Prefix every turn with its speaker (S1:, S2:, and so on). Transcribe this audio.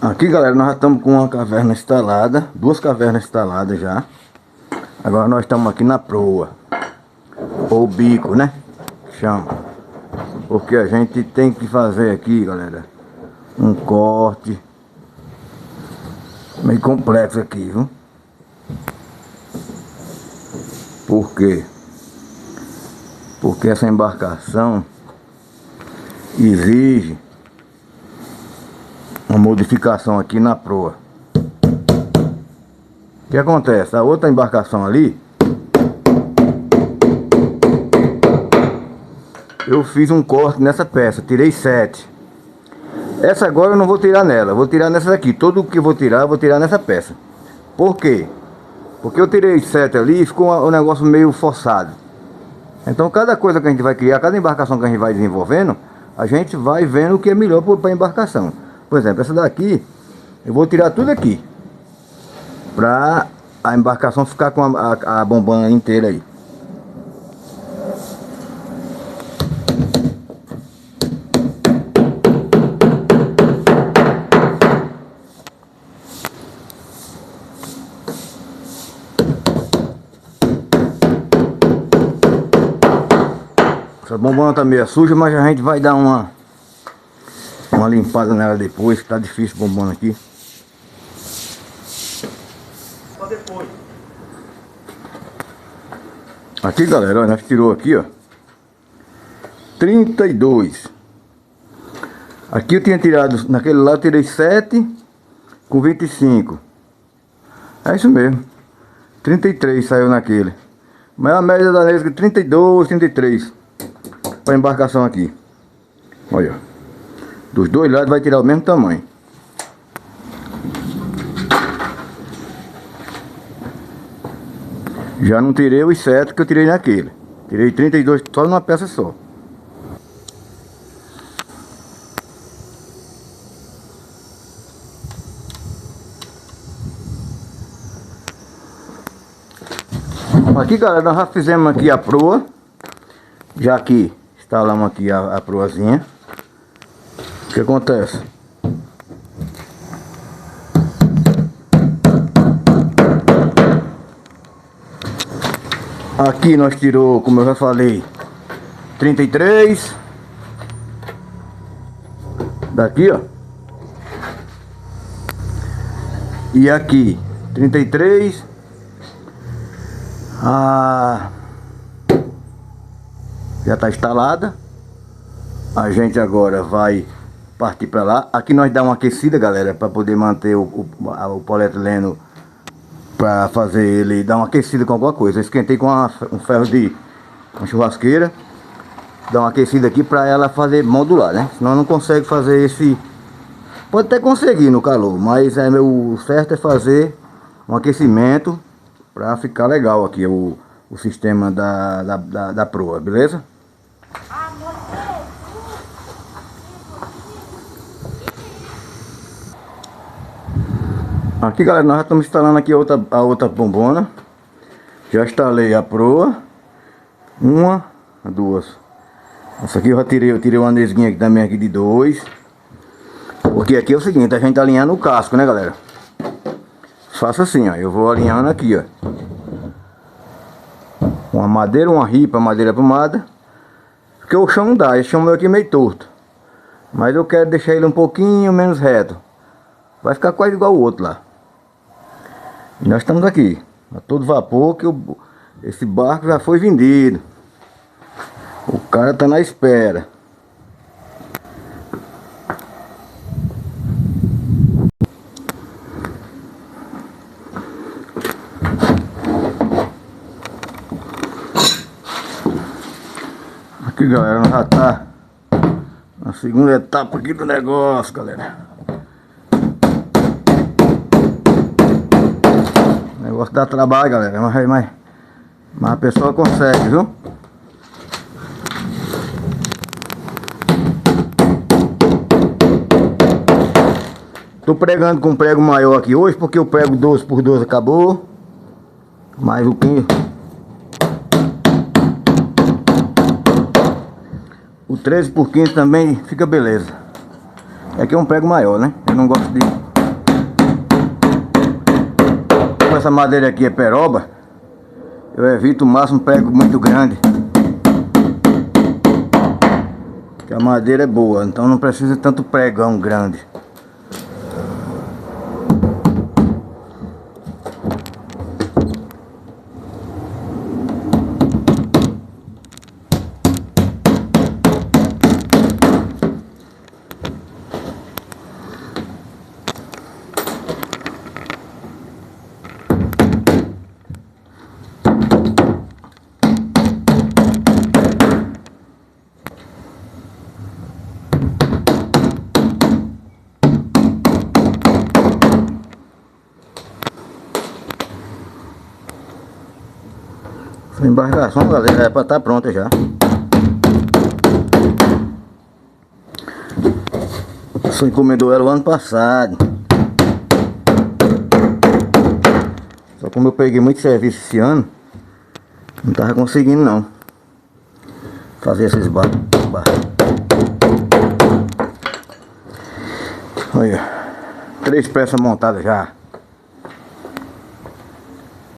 S1: Aqui, galera, nós já estamos com uma caverna instalada, duas cavernas instaladas já. Agora nós estamos aqui na proa, ou bico, né? Chama. Porque a gente tem que fazer aqui, galera, um corte meio complexo aqui, viu? Por quê? Porque essa embarcação exige uma modificação aqui na proa. O que acontece? A outra embarcação ali, eu fiz um corte nessa peça, tirei 7. Essa agora eu não vou tirar nela, vou tirar nessa daqui. Tudo que eu vou tirar nessa peça. Por quê? Porque eu tirei 7 ali e ficou um negócio meio forçado. Então cada coisa que a gente vai criar, cada embarcação que a gente vai desenvolvendo, a gente vai vendo o que é melhor para a embarcação. Por exemplo, essa daqui, eu vou tirar tudo aqui, para a embarcação ficar com a bombona inteira aí. Essa bombona tá meio suja, mas a gente vai dar uma limpada nela depois, que tá difícil a bombona aqui.
S2: Só depois.
S1: Aqui, galera, ó, nós tirou aqui, ó, 32. Aqui eu tinha tirado, naquele lá eu tirei 7 com 25. É isso mesmo. 33 saiu naquele. Mas a média da Nesca é 32, 33. Para embarcação aqui. Olha, ó. Dos dois lados vai tirar o mesmo tamanho. Já não tirei os 7 que eu tirei naquele. Tirei 32 só numa peça só. Aqui, galera, nós já fizemos aqui a proa. Já que instalamos aqui a proazinha. O que acontece? Aqui nós tirou, como eu já falei, 33. Daqui, ó. E aqui 33. Já está instalada. A gente agora vai partir para lá. Aqui nós dá uma aquecida, galera, para poder manter o polietileno, para fazer ele dar uma aquecida com alguma coisa. Eu esquentei com um ferro de uma churrasqueira. Dá uma aquecida aqui para ela fazer modular, né? Senão não consegue fazer esse... Pode até conseguir no calor, mas o certo é fazer um aquecimento para ficar legal aqui o sistema da proa, beleza? Aqui, galera, nós já estamos instalando aqui a outra bombona. Já instalei a proa. Uma, duas. Essa aqui eu tirei uma nesguinha aqui também aqui de 2. Porque aqui é o seguinte, a gente tá alinhando o casco, né, galera? Faço assim, ó, eu vou alinhando aqui, ó. Uma madeira, uma ripa, madeira pomada. Porque o chão não dá, esse chão meu aqui é meio torto. Mas eu quero deixar ele um pouquinho menos reto. Vai ficar quase igual o outro lá. E nós estamos aqui, a todo vapor, que esse barco já foi vendido. O cara tá na espera. Aqui, galera, já tá na segunda etapa aqui do negócio, galera. O negócio dá trabalho, galera, mas a pessoa consegue, viu? Tô pregando com um prego maior aqui hoje, porque o prego 12 por 12 acabou. Mais o 15. O 13 por 15 também fica beleza. Aqui é um prego maior, né? Eu não gosto de essa madeira aqui é peroba, eu evito o máximo prego muito grande. Que a madeira é boa, então não precisa de tanto pregão grande. Essa embarcação, galera, é para estar pronta já. Só encomendou ela o ano passado. Só como eu peguei muito serviço esse ano, não tava conseguindo não fazer esses barcos. Olha, 3 peças montadas já.